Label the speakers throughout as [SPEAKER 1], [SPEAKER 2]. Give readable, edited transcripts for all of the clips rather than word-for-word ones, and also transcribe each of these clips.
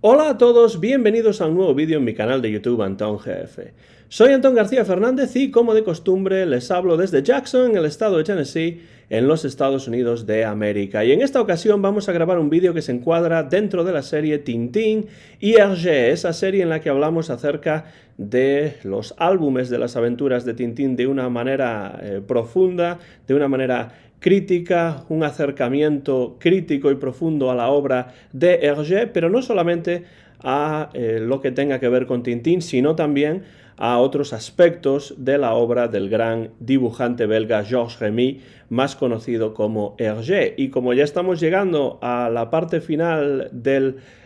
[SPEAKER 1] Hola a todos, bienvenidos a un nuevo vídeo en mi canal de YouTube Antón GF. Soy Antón García Fernández y, como de costumbre, les hablo desde Jackson, en el estado de Tennessee, en los Estados Unidos de América. Y en esta ocasión vamos a grabar un vídeo que se encuadra dentro de la serie Tintín y Hergé, esa serie en la que hablamos acerca de los álbumes de las aventuras de Tintín de una manera profunda, de una manera crítica, un acercamiento crítico y profundo a la obra de Hergé, pero no solamente a lo que tenga que ver con Tintín, sino también a otros aspectos de la obra del gran dibujante belga Georges Remy, más conocido como Hergé. Y como ya estamos llegando a la parte final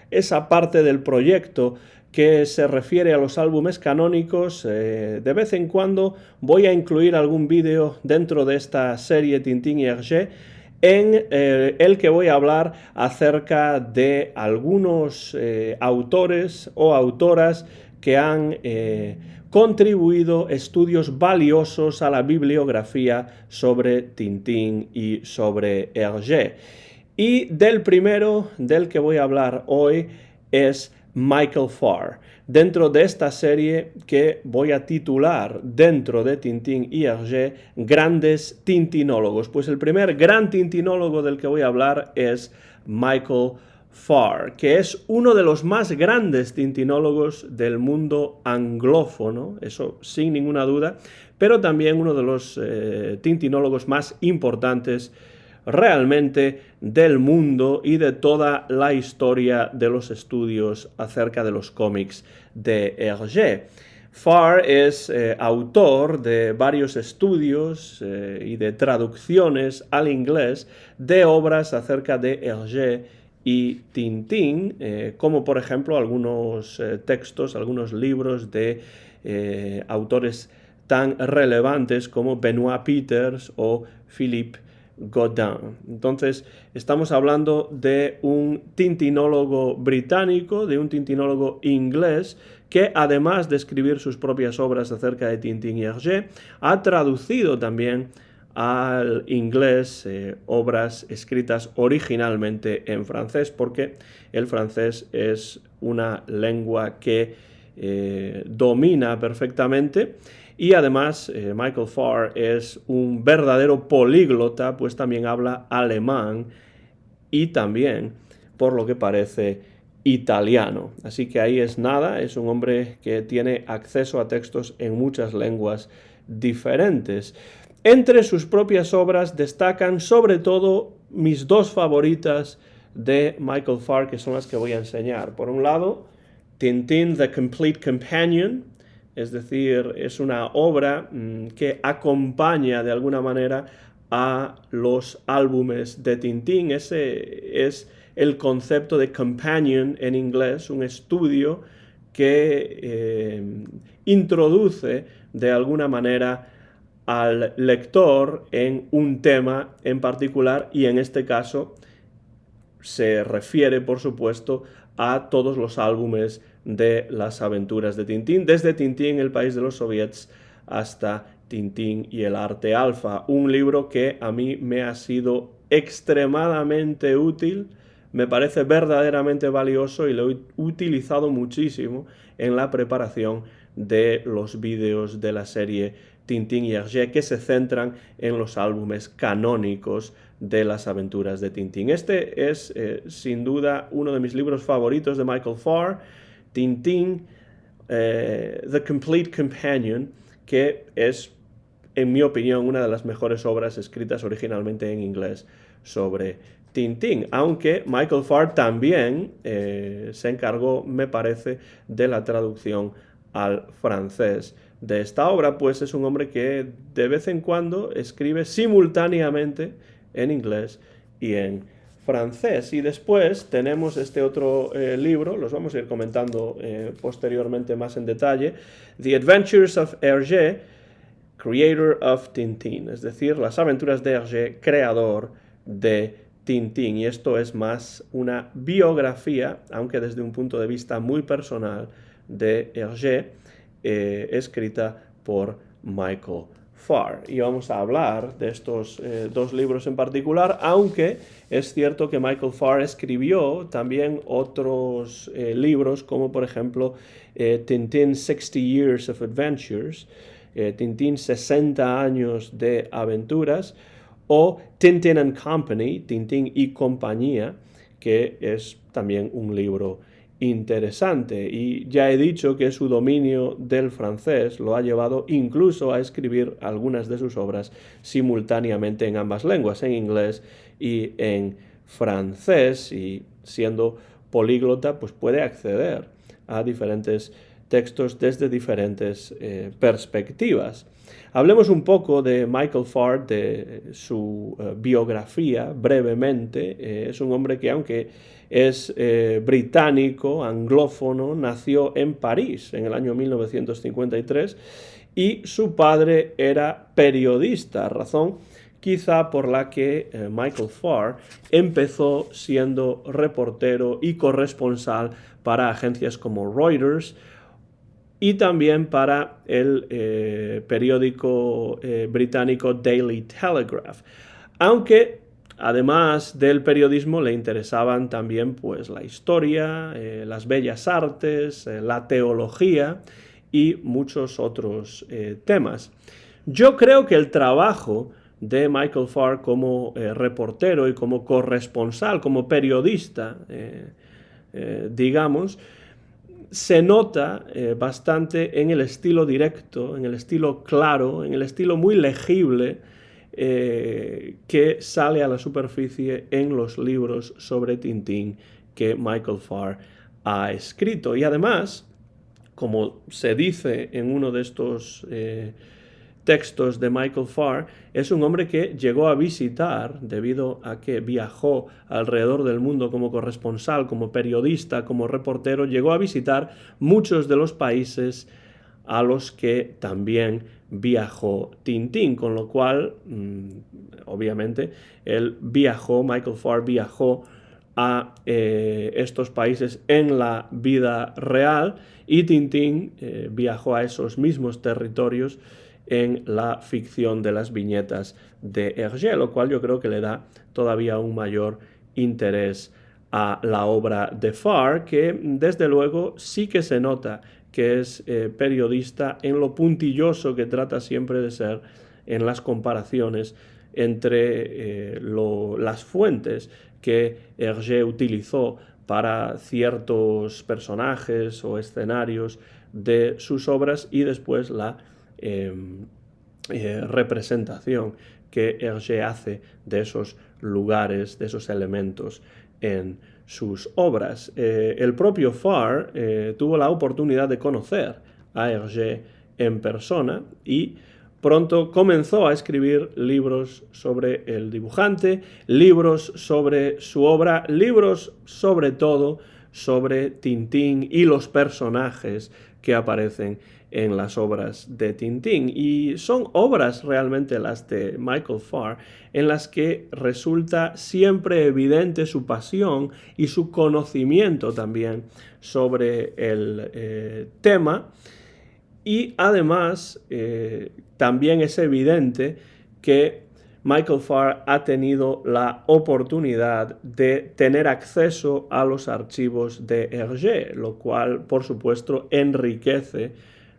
[SPEAKER 1] esa parte del proyecto que se refiere a los álbumes canónicos, de vez en cuando voy a incluir algún vídeo dentro de esta serie Tintín y Hergé en el que voy a hablar acerca de algunos autores o autoras que han contribuido estudios valiosos a la bibliografía sobre Tintín y sobre Hergé. Y del primero del que voy a hablar hoy es Michael Farr, dentro de esta serie que voy a titular dentro de Tintín y Hergé, Grandes Tintinólogos. Pues el primer gran tintinólogo del que voy a hablar es Michael Farr, que es uno de los más grandes tintinólogos del mundo anglófono, eso sin ninguna duda, pero también uno de los tintinólogos más importantes realmente del mundo y de toda la historia de los estudios acerca de los cómics de Hergé. Farr es autor de varios estudios y de traducciones al inglés de obras acerca de Hergé y Tintín, como por ejemplo algunos textos, algunos libros de autores tan relevantes como Benoit Peters o Philippe Godin. Entonces, estamos hablando de un tintinólogo británico, de un tintinólogo inglés, que además de escribir sus propias obras acerca de Tintín y Hergé, ha traducido también al inglés obras escritas originalmente en francés, porque el francés es una lengua que domina perfectamente. Y además Michael Farr es un verdadero políglota, pues también habla alemán y también, por lo que parece, italiano. Así que ahí es nada, es un hombre que tiene acceso a textos en muchas lenguas diferentes. Entre sus propias obras destacan sobre todo mis dos favoritas de Michael Farr, que son las que voy a enseñar. Por un lado, Tintín The Complete Companion, es decir, es una obra que acompaña de alguna manera a los álbumes de Tintín. Ese es el concepto de companion en inglés, un estudio que introduce de alguna manera al lector en un tema en particular, y en este caso se refiere, por supuesto, a todos los álbumes de las aventuras de Tintín, desde Tintín, el país de los soviets, hasta Tintín y el arte alfa. Un libro que a mí me ha sido extremadamente útil, me parece verdaderamente valioso y lo he utilizado muchísimo en la preparación de los vídeos de la serie Tintín y Hergé, que se centran en los álbumes canónicos de las aventuras de Tintín. Este es sin duda uno de mis libros favoritos de Michael Farr, Tintín, The Complete Companion, que es, en mi opinión, una de las mejores obras escritas originalmente en inglés sobre Tintín, aunque Michael Farr también se encargó, me parece, de la traducción al francés de esta obra, pues es un hombre que de vez en cuando escribe simultáneamente en inglés y en francés. Y después tenemos este otro libro, los vamos a ir comentando posteriormente más en detalle, The Adventures of Hergé, Creator of Tintín, es decir, las aventuras de Hergé, creador de Tintín. Y esto es más una biografía, aunque desde un punto de vista muy personal, de Hergé, escrita por Michael Farr. Y vamos a hablar de estos dos libros en particular, aunque es cierto que Michael Farr escribió también otros libros, como por ejemplo Tintin 60 Years of Adventures, Tintín 60 años de aventuras, o Tintin and Company, Tintín y compañía, que es también un libro interesante. Y ya he dicho que su dominio del francés lo ha llevado incluso a escribir algunas de sus obras simultáneamente en ambas lenguas, en inglés y en francés, y siendo políglota pues puede acceder a diferentes textos desde diferentes perspectivas. Hablemos un poco de Michael Farr, de su biografía, brevemente. Es un hombre que, aunque es británico, anglófono, nació en París en el año 1953 y su padre era periodista, razón quizá por la que Michael Farr empezó siendo reportero y corresponsal para agencias como Reuters y también para el periódico británico Daily Telegraph. Aunque además del periodismo le interesaban también pues la historia, las bellas artes, la teología y muchos otros temas. Yo creo que el trabajo de Michael Farr como reportero y como corresponsal, como periodista, digamos, se nota bastante en el estilo directo, en el estilo claro, en el estilo muy legible que sale a la superficie en los libros sobre Tintín que Michael Farr ha escrito. Y además, como se dice en uno de estos textos de Michael Farr, es un hombre que llegó a visitar, debido a que viajó alrededor del mundo como corresponsal, como periodista, como reportero, llegó a visitar muchos de los países a los que también viajó Tintín, con lo cual, obviamente, Michael Farr viajó a estos países en la vida real y Tintín viajó a esos mismos territorios en la ficción de las viñetas de Hergé, lo cual yo creo que le da todavía un mayor interés a la obra de Farr, que desde luego sí que se nota que es periodista en lo puntilloso que trata siempre de ser en las comparaciones entre las fuentes que Hergé utilizó para ciertos personajes o escenarios de sus obras y después la representación que Hergé hace de esos lugares, de esos elementos en sus obras. El propio Farr tuvo la oportunidad de conocer a Hergé en persona y pronto comenzó a escribir libros sobre el dibujante, libros sobre su obra, libros sobre todo sobre Tintín y los personajes que aparecen en las obras de Tintín. Y son obras realmente las de Michael Farr en las que resulta siempre evidente su pasión y su conocimiento también sobre el tema. Y además también es evidente que Michael Farr ha tenido la oportunidad de tener acceso a los archivos de Hergé, lo cual por supuesto enriquece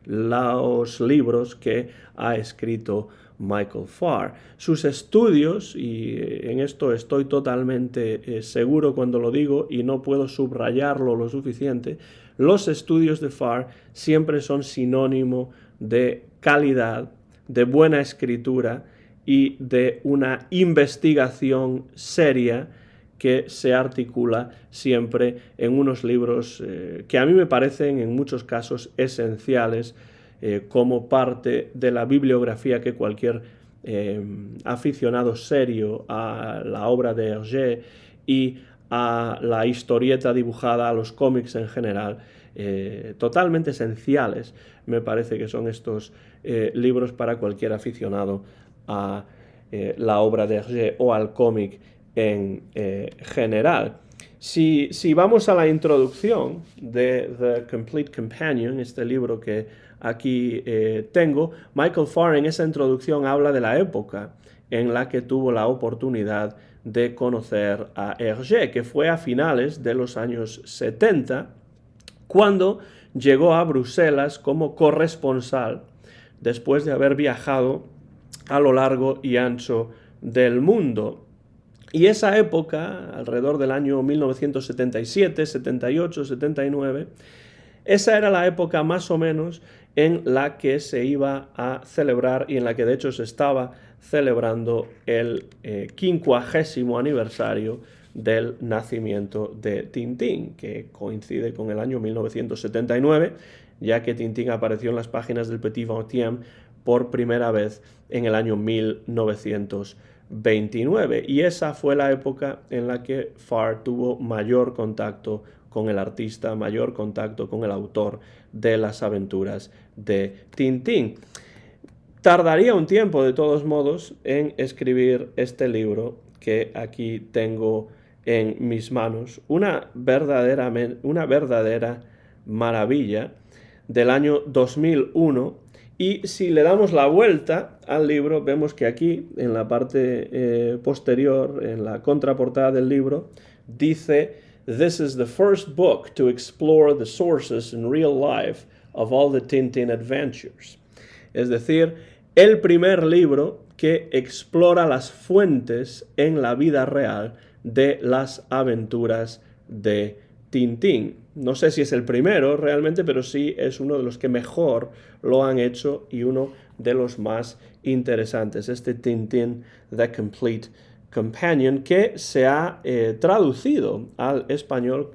[SPEAKER 1] los libros que ha escrito Michael Farr. Sus estudios, y en esto estoy totalmente seguro cuando lo digo y no puedo subrayarlo lo suficiente, los estudios de Farr siempre son sinónimo de calidad, de buena escritura y de una investigación seria que se articula siempre en unos libros que a mí me parecen en muchos casos esenciales como parte de la bibliografía que cualquier aficionado serio a la obra de Hergé y a la historieta dibujada, a los cómics en general, totalmente esenciales, me parece que son estos libros para cualquier aficionado a la obra de Hergé o al cómic en general. Si vamos a la introducción de The Complete Companion, este libro que aquí tengo, Michael Farr en esa introducción habla de la época en la que tuvo la oportunidad de conocer a Hergé, que fue a finales de los años 70, cuando llegó a Bruselas como corresponsal después de haber viajado a lo largo y ancho del mundo. Y esa época, alrededor del año 1977, 78, 79, esa era la época más o menos en la que se iba a celebrar y en la que de hecho se estaba celebrando el 50º aniversario del nacimiento de Tintín, que coincide con el año 1979, ya que Tintín apareció en las páginas del Petit Vingtième por primera vez en el año 1929. Y esa fue la época en la que Farr tuvo mayor contacto con el artista, mayor contacto con el autor de las aventuras de Tintín. Tardaría un tiempo, de todos modos, en escribir este libro que aquí tengo en mis manos. Una verdadera maravilla del año 2001. Y si le damos la vuelta al libro, vemos que aquí, en la parte posterior, en la contraportada del libro, dice: "This is the first book to explore the sources in real life of all the Tintin adventures." Es decir, el primer libro que explora las fuentes en la vida real de las aventuras de Tintín. No sé si es el primero realmente, pero sí es uno de los que mejor lo han hecho y uno de los más interesantes. Este Tintín The Complete Companion, que se ha traducido al español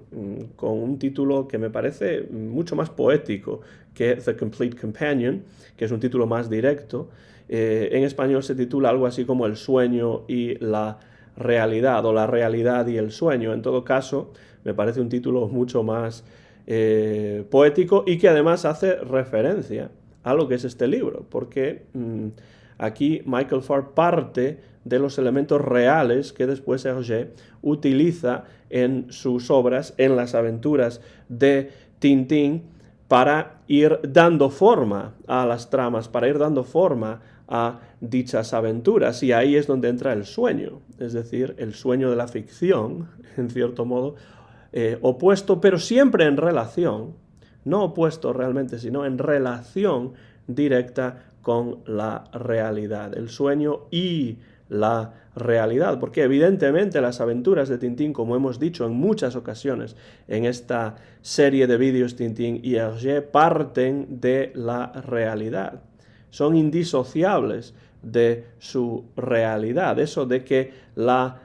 [SPEAKER 1] con un título que me parece mucho más poético que The Complete Companion, que es un título más directo. En español se titula algo así como El sueño y la realidad, o La realidad y el sueño. En todo caso, me parece un título mucho más poético y que además hace referencia a lo que es este libro, porque aquí Michael Farr parte de los elementos reales que después Hergé utiliza en sus obras, en las aventuras de Tintín, para ir dando forma a las tramas, para ir dando forma a dichas aventuras. Y ahí es donde entra el sueño, es decir, el sueño de la ficción, en cierto modo, opuesto, pero siempre en relación, no opuesto realmente, sino en relación directa con la realidad, el sueño y la realidad, porque evidentemente las aventuras de Tintín, como hemos dicho en muchas ocasiones en esta serie de vídeos Tintín y Hergé, parten de la realidad, son indisociables de su realidad. Eso de que la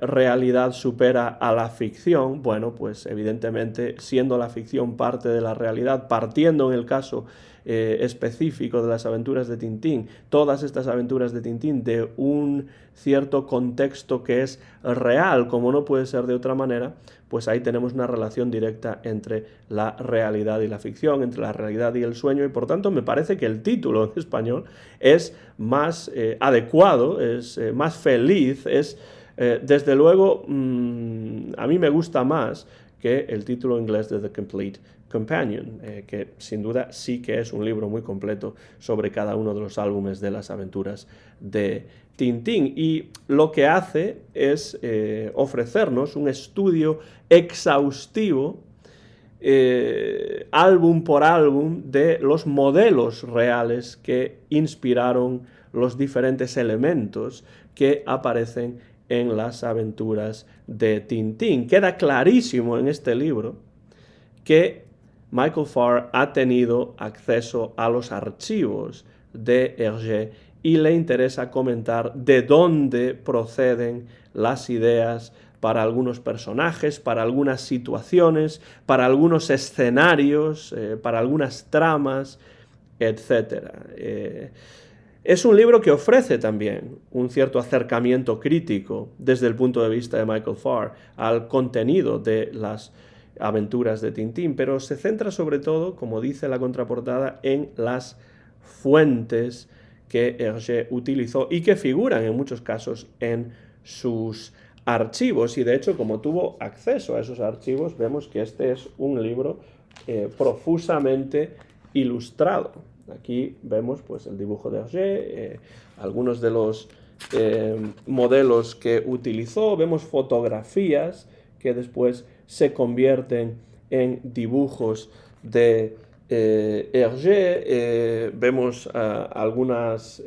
[SPEAKER 1] realidad supera a la ficción, bueno, pues evidentemente siendo la ficción parte de la realidad, partiendo en el caso específico de las aventuras de Tintín, todas estas aventuras de Tintín de un cierto contexto que es real, como no puede ser de otra manera, pues ahí tenemos una relación directa entre la realidad y la ficción, entre la realidad y el sueño, y por tanto me parece que el título en español es más adecuado, es más feliz, es desde luego a mí me gusta más que el título inglés de The Complete Companion, que sin duda sí que es un libro muy completo sobre cada uno de los álbumes de las aventuras de Tintín, y lo que hace es ofrecernos un estudio exhaustivo, álbum por álbum, de los modelos reales que inspiraron los diferentes elementos que aparecen en las aventuras de Tintín. Queda clarísimo en este libro que Michael Farr ha tenido acceso a los archivos de Hergé y le interesa comentar de dónde proceden las ideas para algunos personajes, para algunas situaciones, para algunos escenarios, para algunas tramas, etc. Es un libro que ofrece también un cierto acercamiento crítico desde el punto de vista de Michael Farr al contenido de las aventuras de Tintín, pero se centra sobre todo, como dice la contraportada, en las fuentes que Hergé utilizó y que figuran en muchos casos en sus archivos, y de hecho, como tuvo acceso a esos archivos, vemos que este es un libro profusamente ilustrado. Aquí vemos pues el dibujo de Hergé, algunos de los modelos que utilizó, vemos fotografías que después se convierten en dibujos de Hergé, vemos algunas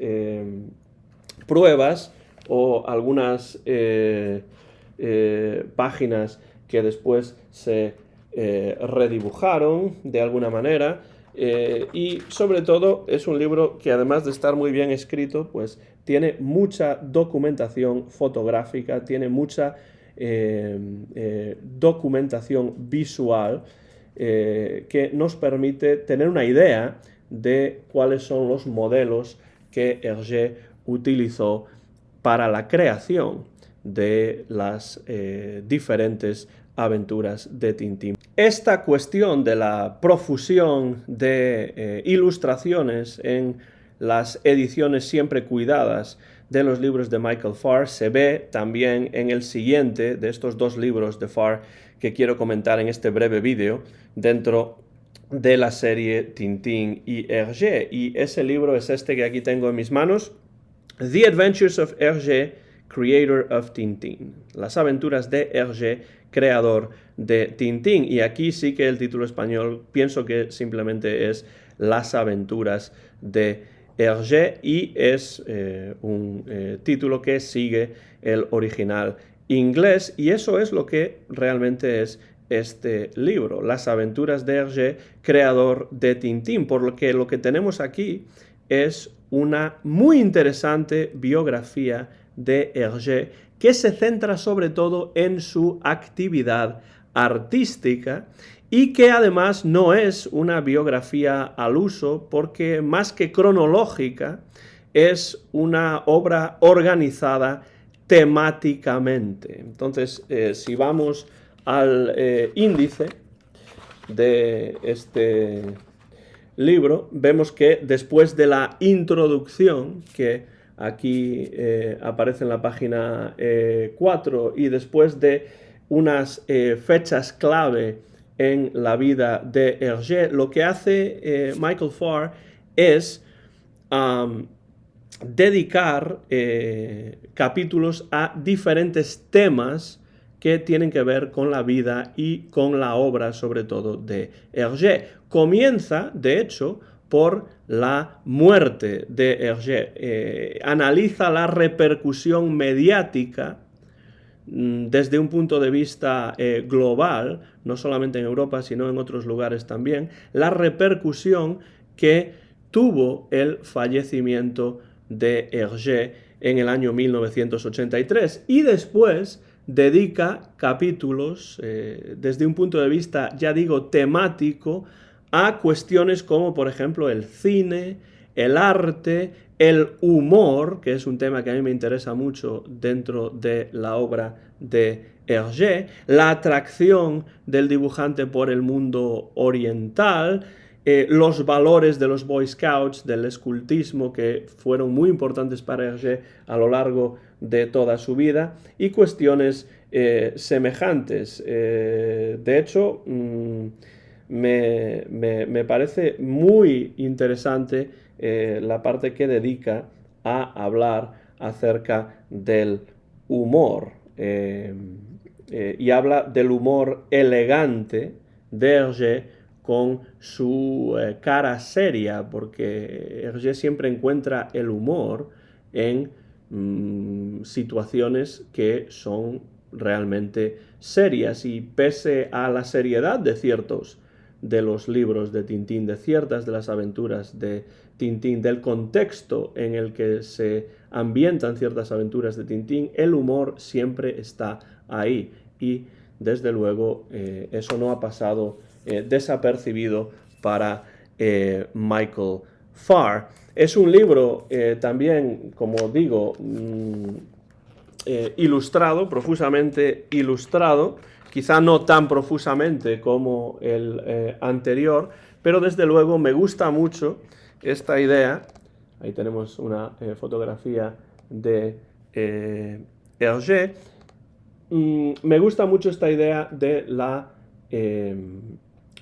[SPEAKER 1] pruebas o algunas páginas que después se redibujaron de alguna manera, y sobre todo es un libro que, además de estar muy bien escrito, pues tiene mucha documentación fotográfica, tiene mucha documentación visual que nos permite tener una idea de cuáles son los modelos que Hergé utilizó para la creación de las diferentes aventuras de Tintín. Esta cuestión de la profusión de ilustraciones en las ediciones siempre cuidadas de los libros de Michael Farr se ve también en el siguiente de estos dos libros de Farr que quiero comentar en este breve vídeo dentro de la serie Tintín y Hergé, y ese libro es este que aquí tengo en mis manos, The Adventures of Hergé, Creator of Tintín, las aventuras de Hergé, creador de Tintín, y aquí sí que el título español pienso que simplemente es Las aventuras de Hergé, y es un título que sigue el original inglés, y eso es lo que realmente es este libro, Las aventuras de Hergé, creador de Tintín, por lo que tenemos aquí es una muy interesante biografía de Hergé que se centra sobre todo en su actividad artística y que además no es una biografía al uso porque más que cronológica es una obra organizada temáticamente. Entonces, si vamos al índice de este libro, vemos que después de la introducción, que aquí aparece en la página 4, y después de unas fechas clave en la vida de Hergé, lo que hace Michael Farr es dedicar capítulos a diferentes temas que tienen que ver con la vida y con la obra, sobre todo, de Hergé. Comienza, de hecho, por la muerte de Hergé. Analiza la repercusión mediática desde un punto de vista global, no solamente en Europa, sino en otros lugares también, la repercusión que tuvo el fallecimiento de Hergé en el año 1983, y después dedica capítulos desde un punto de vista, ya digo, temático, a cuestiones como, por ejemplo, el cine, el arte, el humor, que es un tema que a mí me interesa mucho dentro de la obra de Hergé, la atracción del dibujante por el mundo oriental, los valores de los Boy Scouts, del escultismo, que fueron muy importantes para Hergé a lo largo de toda su vida, y cuestiones semejantes. De hecho, me parece muy interesante la parte que dedica a hablar acerca del humor, y habla del humor elegante de Hergé con su cara seria, porque Hergé siempre encuentra el humor en situaciones que son realmente serias, y pese a la seriedad de ciertos de los libros de Tintín, de ciertas de las aventuras de Tintín, del contexto en el que se ambientan ciertas aventuras de Tintín, el humor siempre está ahí, y desde luego eso no ha pasado desapercibido para Michael Farr. Es un libro también, como digo, ilustrado, profusamente ilustrado, quizá no tan profusamente como el anterior, pero desde luego me gusta mucho esta idea. Ahí tenemos una fotografía de Hergé, me gusta mucho esta idea de la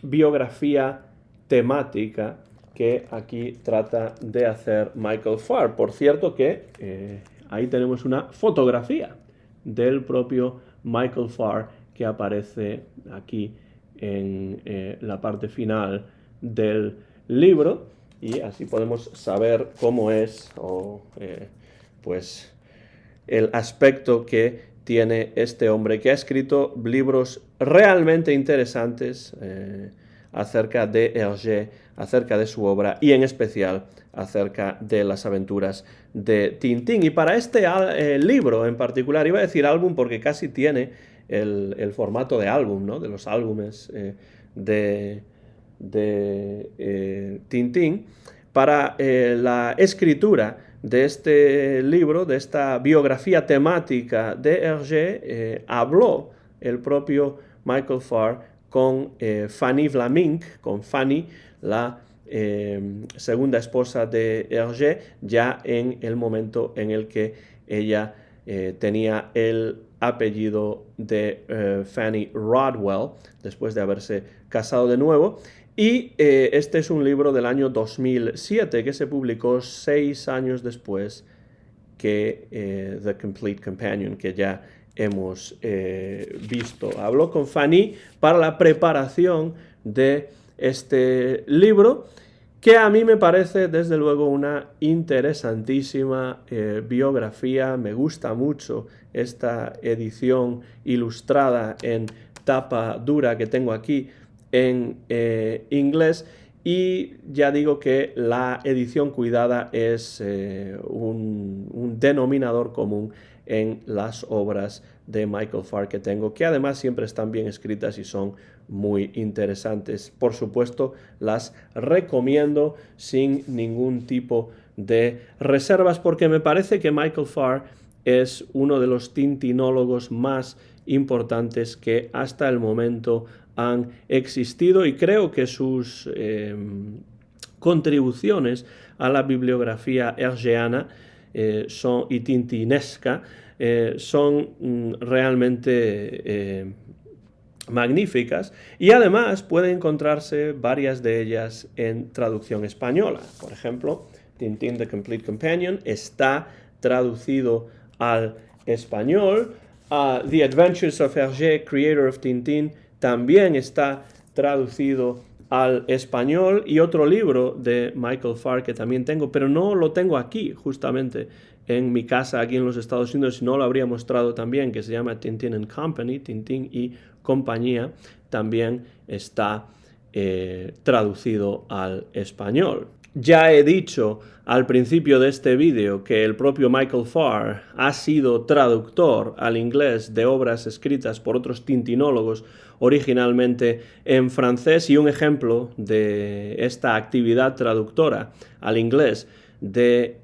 [SPEAKER 1] biografía temática que aquí trata de hacer Michael Farr. Por cierto que ahí tenemos una fotografía del propio Michael Farr que aparece aquí en la parte final del libro, y así podemos saber cómo es pues el aspecto que tiene este hombre, que ha escrito libros realmente interesantes acerca de Hergé, acerca de su obra y en especial acerca de las aventuras de Tintín. Y para este libro en particular, iba a decir álbum porque casi tiene el formato de álbum, ¿no? De los álbumes de Tintín, para la escritura de este libro, de esta biografía temática de Hergé, habló el propio Michael Farr con Fanny Vlaminck, con Fanny, la segunda esposa de Hergé, ya en el momento en el que ella tenía el apellido de Fanny Rodwell, después de haberse casado de nuevo. Y este es un libro del año 2007 que se publicó 6 años después que The Complete Companion, que ya hemos visto. Habló con Fanny para la preparación de este libro, que a mí me parece desde luego una interesantísima biografía. Me gusta mucho esta edición ilustrada en tapa dura que tengo aquí en inglés, y ya digo que la edición cuidada es un denominador común en las obras de Michael Farr que tengo, que además siempre están bien escritas y son muy interesantes. Por supuesto, las recomiendo sin ningún tipo de reservas, porque me parece que Michael Farr es uno de los tintinólogos más importantes que hasta el momento han existido, y creo que sus contribuciones a la bibliografía hergéana y tintinesca son realmente magníficas, y además puede encontrarse varias de ellas en traducción española. Por ejemplo, Tintín The Complete Companion está traducido al español. The Adventures of Hergé, Creator of Tintín, también está traducido al español, y otro libro de Michael Farr que también tengo, pero no lo tengo aquí justamente en mi casa aquí en los Estados Unidos, si no lo habría mostrado también, que se llama Tintin and Company, Tintín y compañía, también está traducido al español. Ya he dicho al principio de este vídeo que el propio Michael Farr ha sido traductor al inglés de obras escritas por otros tintinólogos originalmente en francés, y un ejemplo de esta actividad traductora al inglés de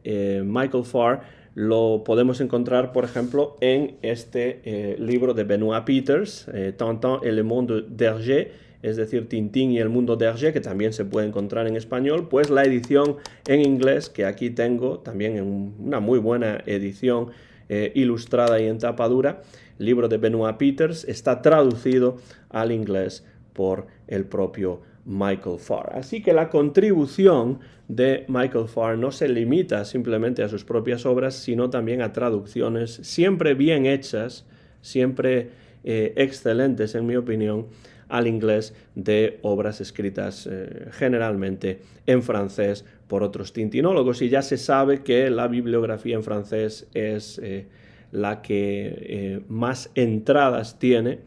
[SPEAKER 1] Michael Farr lo podemos encontrar, por ejemplo, en este libro de Benoit Peters, Tintin et le monde d'Hergé, es decir, Tintín y el mundo de Hergé, que también se puede encontrar en español. Pues la edición en inglés, que aquí tengo, también en una muy buena edición ilustrada y en tapa dura, el libro de Benoit Peters, está traducido al inglés por el propio Michael Farr. Así que la contribución de Michael Farr no se limita simplemente a sus propias obras, sino también a traducciones siempre bien hechas, siempre excelentes en mi opinión, al inglés, de obras escritas generalmente en francés por otros tintinólogos. Y ya se sabe que la bibliografía en francés es la que más entradas tiene,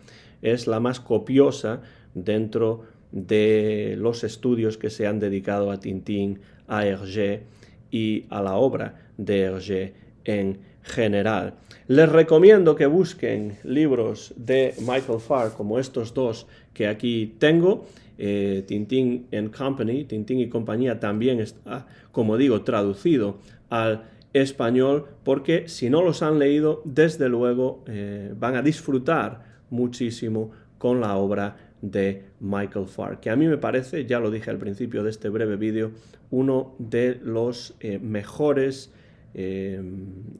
[SPEAKER 1] es la más copiosa dentro de los estudios que se han dedicado a Tintín, a Hergé y a la obra de Hergé en general. Les recomiendo que busquen libros de Michael Farr como estos dos que aquí tengo. Tintín and Company, Tintín y compañía, también está, como digo, traducido al español, porque si no los han leído, desde luego van a disfrutar muchísimo con la obra de Michael Farr, que a mí me parece, ya lo dije al principio de este breve vídeo, uno de los mejores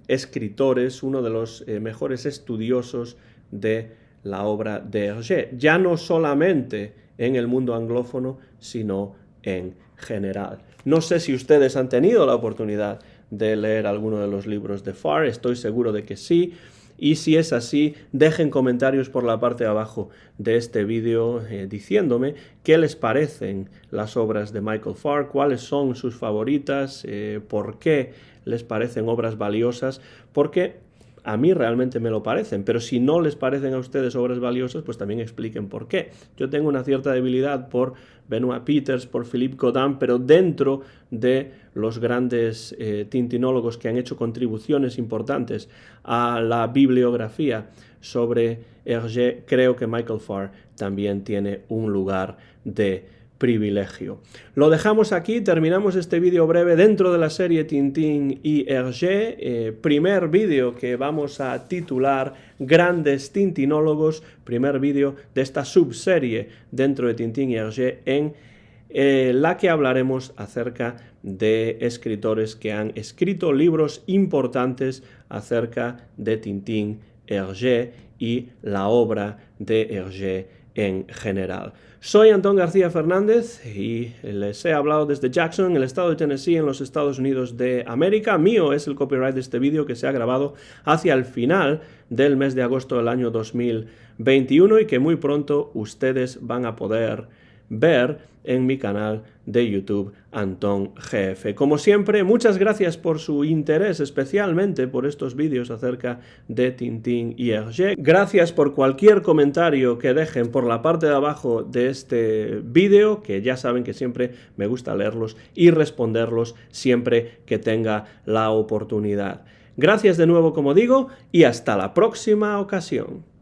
[SPEAKER 1] escritores, uno de los mejores estudiosos de la obra de Hergé, ya no solamente en el mundo anglófono, sino en general. No sé si ustedes han tenido la oportunidad de leer alguno de los libros de Farr, estoy seguro de que sí. Y si es así, dejen comentarios por la parte de abajo de este vídeo diciéndome qué les parecen las obras de Michael Farr, cuáles son sus favoritas, por qué les parecen obras valiosas, porque a mí realmente me lo parecen, pero si no les parecen a ustedes obras valiosas, pues también expliquen por qué. Yo tengo una cierta debilidad por Benoit Peters, por Philippe Godin, pero dentro de los grandes tintinólogos que han hecho contribuciones importantes a la bibliografía sobre Hergé, creo que Michael Farr también tiene un lugar de privilegio. Lo dejamos aquí, terminamos este vídeo breve dentro de la serie Tintín y Hergé, primer vídeo que vamos a titular Grandes Tintinólogos, primer vídeo de esta subserie dentro de Tintín y Hergé en la que hablaremos acerca de escritores que han escrito libros importantes acerca de Tintín, Hergé y la obra de Hergé en general. Soy Antón García Fernández y les he hablado desde Jackson, en el estado de Tennessee, en los Estados Unidos de América. Mío es el copyright de este vídeo que se ha grabado hacia el final del mes de agosto del año 2021 y que muy pronto ustedes van a poder ver en mi canal de YouTube Antón GF. Como siempre, muchas gracias por su interés, especialmente por estos vídeos acerca de Tintín y Hergé. Gracias por cualquier comentario que dejen por la parte de abajo de este vídeo, que ya saben que siempre me gusta leerlos y responderlos siempre que tenga la oportunidad. Gracias de nuevo, como digo, y hasta la próxima ocasión.